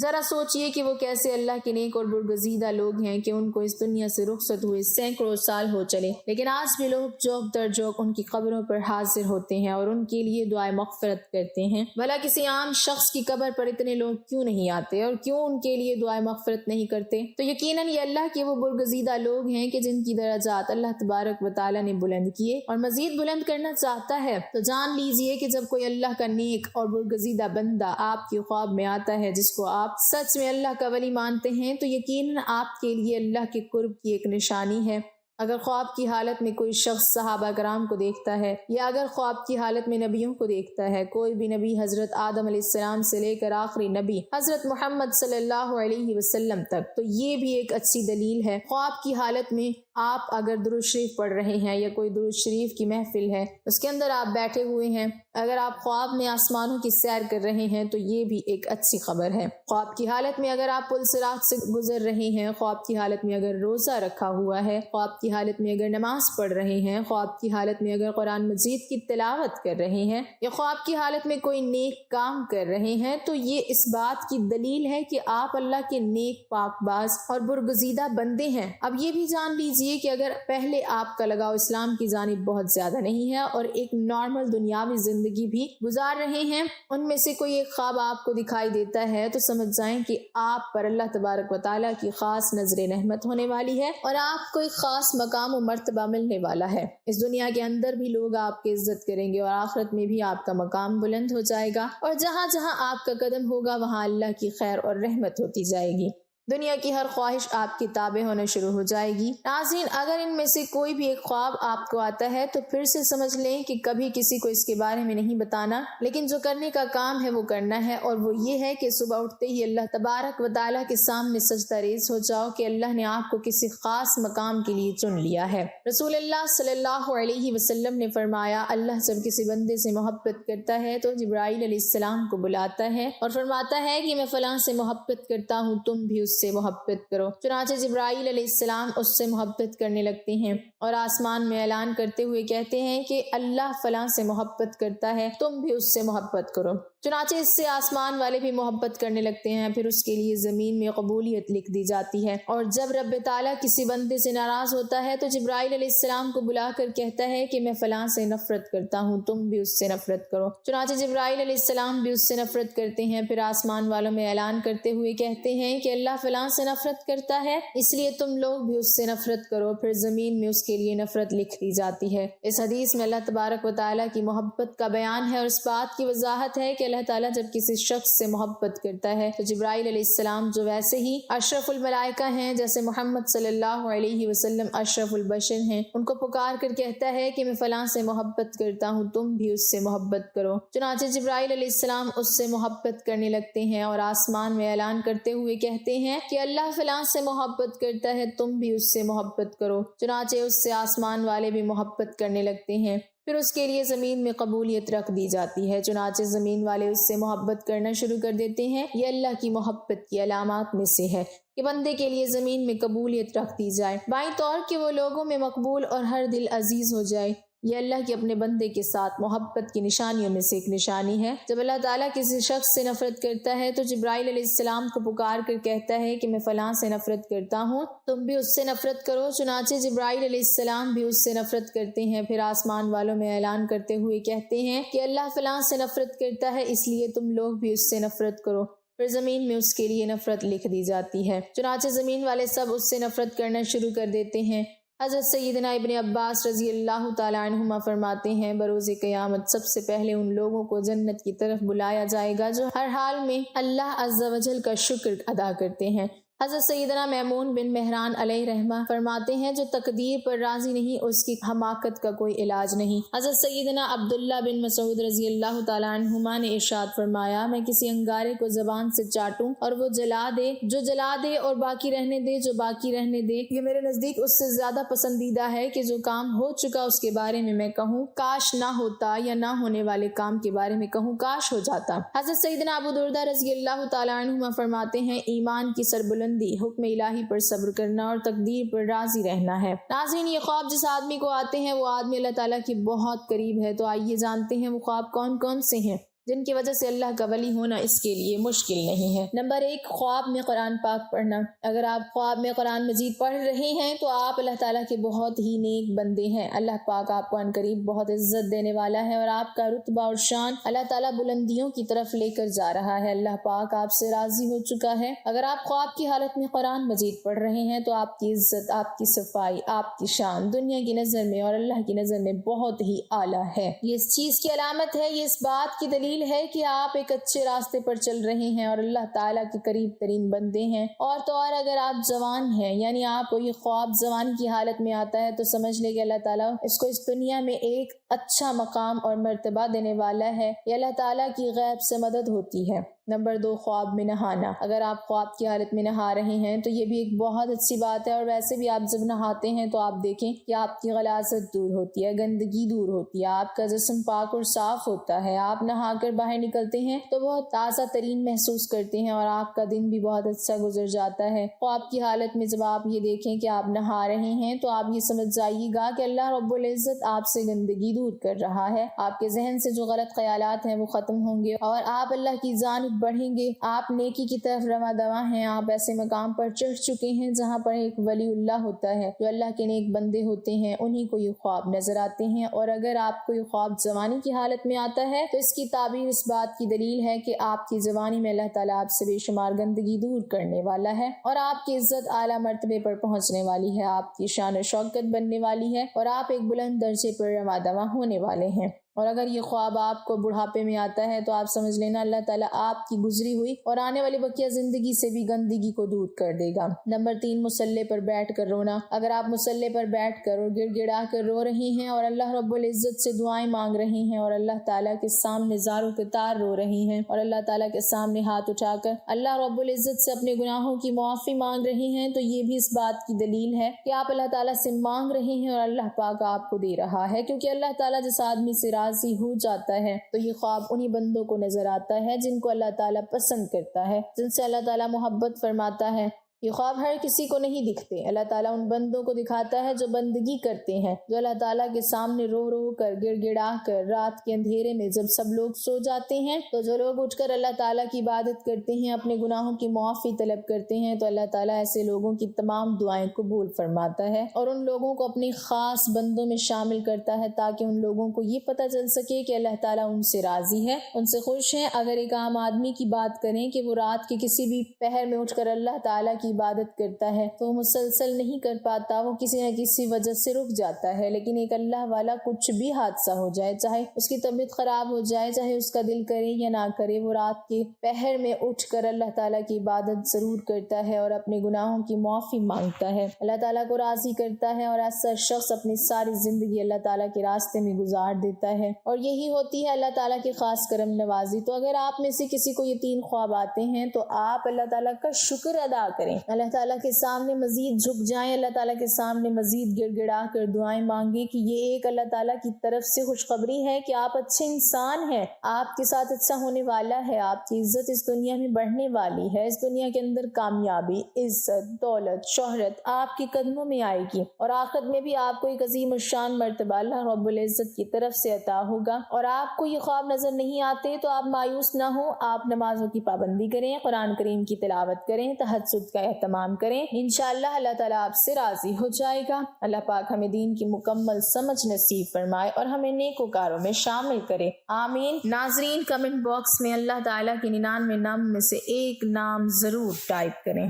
ذرا سوچئے کہ وہ کیسے اللہ کے نیک اور برگزیدہ لوگ ہیں کہ ان کو اس دنیا سے رخصت ہوئے سینکڑوں سال ہو چلے، لیکن آج بھی لوگ جوک در جوک ان کی قبروں پر حاضر ہوتے ہیں اور ان کے لیے دعائے مغفرت کرتے ہیں۔ بھلا کسی عام شخص کی قبر پر اتنے لوگ کیوں نہیں آتے اور کیوں ان کے لیے دعائے مغفرت نہیں کرتے؟ تو یقیناً یہ اللہ کے وہ برگزیدہ لوگ ہیں کہ جن کی درجات اللہ تبارک و تعالیٰ نے بلند کیے اور مزید بلند کرنا چاہتا ہے۔ تو جان لیجئے کہ جب کوئی اللہ کا نیک اور برگزیدہ بندہ آپ کے خواب میں آتا ہے جس کو آپ سچ میں اللہ کا ولی مانتے ہیں، تو یقیناً آپ کے لیے اللہ کے قرب کی ایک نشانی ہے۔ اگر خواب کی حالت میں کوئی شخص صحابہ کرام کو دیکھتا ہے یا اگر خواب کی حالت میں نبیوں کو دیکھتا ہے، کوئی بھی نبی حضرت آدم علیہ السلام سے لے کر آخری نبی حضرت محمد صلی اللہ علیہ وسلم تک، تو یہ بھی ایک اچھی دلیل ہے۔ خواب کی حالت میں آپ اگر درود شریف پڑھ رہے ہیں یا کوئی درود شریف کی محفل ہے اس کے اندر آپ بیٹھے ہوئے ہیں، اگر آپ خواب میں آسمانوں کی سیر کر رہے ہیں تو یہ بھی ایک اچھی خبر ہے۔ خواب کی حالت میں اگر آپ پل صراط سے گزر رہے ہیں، خواب کی حالت میں اگر روزہ رکھا ہوا ہے، خواب کی حالت میں اگر نماز پڑھ رہے ہیں، خواب کی حالت میں اگر قرآن مجید کی تلاوت کر رہے ہیں یا خواب کی حالت میں کوئی نیک کام کر رہے ہیں، تو یہ اس بات کی دلیل ہے کہ آپ اللہ کے نیک پاک باز اور برگزیدہ بندے ہیں۔ اب یہ بھی جان لیجئے کہ اگر پہلے آپ کا لگاؤ اسلام کی جانب بہت زیادہ نہیں ہے اور ایک نارمل دنیاوی زندگی بھی گزار رہے ہیں، ان میں سے کوئی ایک خواب آپ کو دکھائی دیتا ہے تو سمجھ جائیں کہ آپ پر اللہ تبارک و تعالیٰ کی خاص نظر رحمت ہونے والی ہے اور آپ کو ایک خاص مقام و مرتبہ ملنے والا ہے۔ اس دنیا کے اندر بھی لوگ آپ کی عزت کریں گے اور آخرت میں بھی آپ کا مقام بلند ہو جائے گا، اور جہاں جہاں آپ کا قدم ہوگا وہاں اللہ کی خیر اور رحمت ہوتی جائے گی۔ دنیا کی ہر خواہش آپ کی تابع ہونا شروع ہو جائے گی۔ ناظرین، اگر ان میں سے کوئی بھی ایک خواب آپ کو آتا ہے تو پھر سے سمجھ لیں کہ کبھی کسی کو اس کے بارے میں نہیں بتانا، لیکن جو کرنے کا کام ہے وہ کرنا ہے، اور وہ یہ ہے کہ صبح اٹھتے ہی اللہ تبارک و تعالیٰ کے سامنے سجدہ ریز ہو جاؤ کہ اللہ نے آپ کو کسی خاص مقام کے لیے چن لیا ہے۔ رسول اللہ صلی اللہ علیہ وسلم نے فرمایا، اللہ جب کسی بندے سے محبت کرتا ہے تو جبرائیل علیہ السلام کو بلاتا ہے اور فرماتا ہے کہ میں فلاں سے محبت کرتا ہوں، تم بھی اس سے محبت کرو۔ چنانچہ جبرائیل علیہ السلام اس سے محبت کرنے لگتے ہیں اور آسمان میں اعلان کرتے ہوئے کہتے ہیں کہ اللہ فلاں سے محبت کرتا ہے، تم بھی اس سے محبت کرو۔ چنانچہ اس سے آسمان والے بھی محبت کرنے لگتے ہیں، پھر اس کے لیے زمین میں قبولیت لکھ دی جاتی ہے، اور جب رب تعالیٰ کسی بندے سے ناراض ہوتا ہے تو جبرائیل علیہ السلام کو بلا کر کہتا ہے کہ میں فلاں سے نفرت کرتا ہوں، تم بھی اس سے نفرت کرو۔ چنانچہ جبرائیل علیہ السلام بھی اس سے نفرت کرتے ہیں، پھر آسمان والوں میں اعلان کرتے ہوئے کہتے ہیں کہ اللہ فلاں سے نفرت کرتا ہے، اس لیے تم لوگ بھی اس سے نفرت کرو، پھر زمین میں اس کے لیے نفرت لکھ دی جاتی ہے۔ اس حدیث میں اللہ تبارک و تعالیٰ کی محبت کا بیان ہے اور اس بات کی وضاحت ہے کہ اللہ تعالیٰ جب کسی شخص سے محبت کرتا ہے تو جبرائیل علیہ السلام جو ویسے ہی اشرف الملائکہ ہیں، جیسے محمد صلی اللہ علیہ وسلم اشرف البشر ہیں، ان کو پکار کر کہتا ہے کہ میں فلاں سے محبت کرتا ہوں، تم بھی اس سے محبت کرو۔ چنانچہ جبرائیل علیہ السلام اس سے محبت کرنے لگتے ہیں اور آسمان میں اعلان کرتے ہوئے کہتے ہیں کہ اللہ فلاں سے محبت کرتا ہے، تم بھی اس سے محبت کرو۔ چنانچہ اس سے آسمان والے بھی محبت کرنے لگتے ہیں، پھر اس کے لیے زمین میں قبولیت رکھ دی جاتی ہے۔ چنانچہ زمین والے اس سے محبت کرنا شروع کر دیتے ہیں۔ یہ اللہ کی محبت کی علامات میں سے ہے کہ بندے کے لیے زمین میں قبولیت رکھ دی جائے، بائیں طور کہ وہ لوگوں میں مقبول اور ہر دل عزیز ہو جائے۔ یہ اللہ کے اپنے بندے کے ساتھ محبت کی نشانیوں میں سے ایک نشانی ہے۔ جب اللہ تعالیٰ کسی شخص سے نفرت کرتا ہے تو جبرائیل علیہ السلام کو پکار کر کہتا ہے کہ میں فلاں سے نفرت کرتا ہوں، تم بھی اس سے نفرت کرو۔ چنانچہ جبرائیل علیہ السلام بھی اس سے نفرت کرتے ہیں، پھر آسمان والوں میں اعلان کرتے ہوئے کہتے ہیں کہ اللہ فلاں سے نفرت کرتا ہے، اس لیے تم لوگ بھی اس سے نفرت کرو۔ پھر زمین میں اس کے لیے نفرت لکھ دی جاتی ہے۔ چنانچہ زمین والے سب اس سے نفرت کرنا شروع کر دیتے ہیں۔ حضرت سیدنا ابن عباس رضی اللہ تعالیٰ عنہما فرماتے ہیں، بروز قیامت سب سے پہلے ان لوگوں کو جنت کی طرف بلایا جائے گا جو ہر حال میں اللہ عز و جل کا شکر ادا کرتے ہیں۔ حضرت سیدنا میمون بن مہران علیہ رحمہ فرماتے ہیں، جو تقدیر پر راضی نہیں اس کی حماقت کا کوئی علاج نہیں۔ حضرت سیدنا عبداللہ بن مسعود رضی اللہ تعالیٰ عنہما نے ارشاد فرمایا، میں کسی انگارے کو زبان سے چاٹوں اور وہ جلا دے، جو جلا دے، اور باقی رہنے دے، جو باقی رہنے دے، یہ میرے نزدیک اس سے زیادہ پسندیدہ ہے کہ جو کام ہو چکا اس کے بارے میں کہوں کاش نہ ہوتا، یا نہ ہونے والے کام کے بارے میں کہوں کاش ہو جاتا۔ حضرت سیدنا ابو دردہ رضی اللہ تعالیٰ عنہما فرماتے ہیں، ایمان کی سربلندی حکم الہی پر صبر کرنا اور تقدیر پر راضی رہنا ہے۔ ناظرین، یہ خواب جس آدمی کو آتے ہیں وہ آدمی اللہ تعالیٰ کی بہت قریب ہے، تو آئیے جانتے ہیں وہ خواب کون کون سے ہیں جن کی وجہ سے اللہ کا ولی ہونا اس کے لیے مشکل نہیں ہے۔ نمبر 1، خواب میں قرآن پاک پڑھنا۔ اگر آپ خواب میں قرآن مجید پڑھ رہے ہیں تو آپ اللہ تعالیٰ کے بہت ہی نیک بندے ہیں۔ اللہ پاک آپ کو ان قریب بہت عزت دینے والا ہے اور آپ کا رتبہ اور شان اللہ تعالیٰ بلندیوں کی طرف لے کر جا رہا ہے۔ اللہ پاک آپ سے راضی ہو چکا ہے۔ اگر آپ خواب کی حالت میں قرآن مجید پڑھ رہے ہیں تو آپ کی عزت، آپ کی صفائی، آپ کی شان دنیا کی نظر میں اور اللہ کی نظر میں بہت ہی اعلیٰ ہے۔ یہ اس چیز کی علامت ہے، یہ اس بات کی دلیل ہے کہ آپ ایک اچھے راستے پر چل رہے ہیں اور اللہ تعالیٰ کے قریب ترین بندے ہیں۔ اور تو اور اگر آپ جوان ہیں، یعنی آپ کو یہ خواب جوانی کی حالت میں آتا ہے، تو سمجھ لے کہ اللہ تعالیٰ اس کو اس دنیا میں ایک اچھا مقام اور مرتبہ دینے والا ہے۔ یہ اللہ تعالیٰ کی غیب سے مدد ہوتی ہے۔ نمبر 2، خواب میں نہانا۔ اگر آپ خواب کی حالت میں نہا رہے ہیں تو یہ بھی ایک بہت اچھی بات ہے، اور ویسے بھی آپ جب نہاتے ہیں تو آپ دیکھیں کہ آپ کی غلاظت دور ہوتی ہے، گندگی دور ہوتی ہے، آپ کا جسم پاک اور صاف ہوتا ہے۔ آپ نہا کر باہر نکلتے ہیں تو بہت تازہ ترین محسوس کرتے ہیں اور آپ کا دن بھی بہت اچھا گزر جاتا ہے۔ خواب کی حالت میں جب آپ یہ دیکھیں کہ آپ نہا رہے ہیں تو آپ یہ سمجھ جائیے گا کہ اللہ رب العزت آپ سے گندگی دور کر رہا ہے، آپ کے ذہن سے جو غلط خیالات ہیں وہ ختم ہوں گے اور آپ اللہ کی جانب بڑھیں گے۔ آپ نیکی کی طرف رواں دواں ہیں، آپ ایسے مقام پر چڑھ چکے ہیں جہاں پر ایک ولی اللہ ہوتا ہے، جو اللہ کے نیک بندے ہوتے ہیں، انہی کو یہ خواب نظر آتے ہیں۔ اور اگر آپ کو یہ خواب جوانی کی حالت میں آتا ہے تو اس کی تعبیر اس بات کی دلیل ہے کہ آپ کی جوانی میں اللہ تعالیٰ آپ سے بے شمار گندگی دور کرنے والا ہے اور آپ کی عزت اعلیٰ مرتبے پر پہنچنے والی ہے، آپ کی شان و شوکت بننے والی ہے اور آپ ایک بلند درجے پر رواں دواں ہونے والے ہیں۔ اور اگر یہ خواب آپ کو بڑھاپے میں آتا ہے تو آپ سمجھ لینا اللہ تعالیٰ آپ کی گزری ہوئی اور آنے والی بقیہ زندگی سے بھی گندگی کو دور کر دے گا۔ نمبر 3، مصلے پر بیٹھ کر رونا۔ اگر آپ مصلے پر بیٹھ کر اور گڑ گڑا کر رو رہے ہیں اور اللہ رب العزت سے دعائیں مانگ رہے ہیں اور اللہ تعالیٰ کے سامنے زاروں کے تار رو رہے ہیں اور اللہ تعالیٰ کے سامنے ہاتھ اٹھا کر اللہ رب العزت سے اپنے گناہوں کی معافی مانگ رہے ہیں، تو یہ بھی اس بات کی دلیل ہے کہ آپ اللہ تعالیٰ سے مانگ رہے ہیں اور اللہ پاک آپ کو دے رہا ہے، کیونکہ اللہ تعالیٰ جس آدمی سے راضی ہو جاتا ہے تو یہ خواب انہی بندوں کو نظر آتا ہے جن کو اللہ تعالیٰ پسند کرتا ہے، جن سے اللہ تعالیٰ محبت فرماتا ہے۔ یہ خواب ہر کسی کو نہیں دکھتے، اللہ تعالیٰ ان بندوں کو دکھاتا ہے جو بندگی کرتے ہیں، جو اللہ تعالیٰ کے سامنے رو رو کر گڑ گڑا کر رات کے اندھیرے میں جب سب لوگ سو جاتے ہیں تو جو لوگ اٹھ کر اللہ تعالیٰ کی عبادت کرتے ہیں، اپنے گناہوں کی معافی طلب کرتے ہیں، تو اللہ تعالیٰ ایسے لوگوں کی تمام دعائیں قبول فرماتا ہے اور ان لوگوں کو اپنے خاص بندوں میں شامل کرتا ہے تاکہ ان لوگوں کو یہ پتہ چل سکے کہ اللہ تعالیٰ ان سے راضی ہے، ان سے خوش ہے۔ اگر ایک عام آدمی کی بات کریں کہ وہ رات کے کسی بھی پہر میں اٹھ کر اللہ تعالیٰ کی عبادت کرتا ہے تو وہ مسلسل نہیں کر پاتا، وہ کسی نہ کسی وجہ سے رک جاتا ہے، لیکن ایک اللہ والا کچھ بھی حادثہ ہو جائے، چاہے اس کی طبیعت خراب ہو جائے، چاہے اس کا دل کرے یا نہ کرے، وہ رات کے پہر میں اٹھ کر اللہ تعالیٰ کی عبادت ضرور کرتا ہے اور اپنے گناہوں کی معافی مانگتا ہے، اللہ تعالیٰ کو راضی کرتا ہے اور ایسا شخص اپنی ساری زندگی اللہ تعالیٰ کے راستے میں گزار دیتا ہے، اور یہی ہوتی ہے اللہ تعالیٰ کی خاص کرم نوازی۔ تو اگر آپ میں سے کسی کو یہ 3 خواب آتے ہیں تو آپ اللہ تعالیٰ کا شکر ادا کریں، اللہ تعالیٰ کے سامنے مزید جھک جائیں، اللہ تعالیٰ کے سامنے مزید گڑ گڑا کر دعائیں مانگیں کہ یہ ایک اللہ تعالیٰ کی طرف سے خوشخبری ہے کہ آپ اچھے انسان ہیں، آپ کے ساتھ اچھا ہونے والا ہے، آپ کی عزت اس دنیا میں بڑھنے والی ہے، اس دنیا کے اندر کامیابی، عزت، دولت، شہرت آپ کے قدموں میں آئے گی اور آخرت میں بھی آپ کو ایک عظیم الشان مرتبہ اللہ رب العزت کی طرف سے عطا ہوگا۔ اور آپ کو یہ خواب نظر نہیں آتے تو آپ مایوس نہ ہوں، آپ نمازوں کی پابندی کریں، قرآن کریم کی تلاوت کریں، تہجد کا اہتمام کریں، انشاءاللہ اللہ تعالیٰ آپ سے راضی ہو جائے گا۔ اللہ پاک ہمیں دین کی مکمل سمجھ نصیب فرمائے اور ہمیں نیکوکاروں میں شامل کرے، آمین۔ ناظرین، کمنٹ باکس میں اللہ تعالیٰ کے 99 نام میں سے ایک نام ضرور ٹائپ کریں۔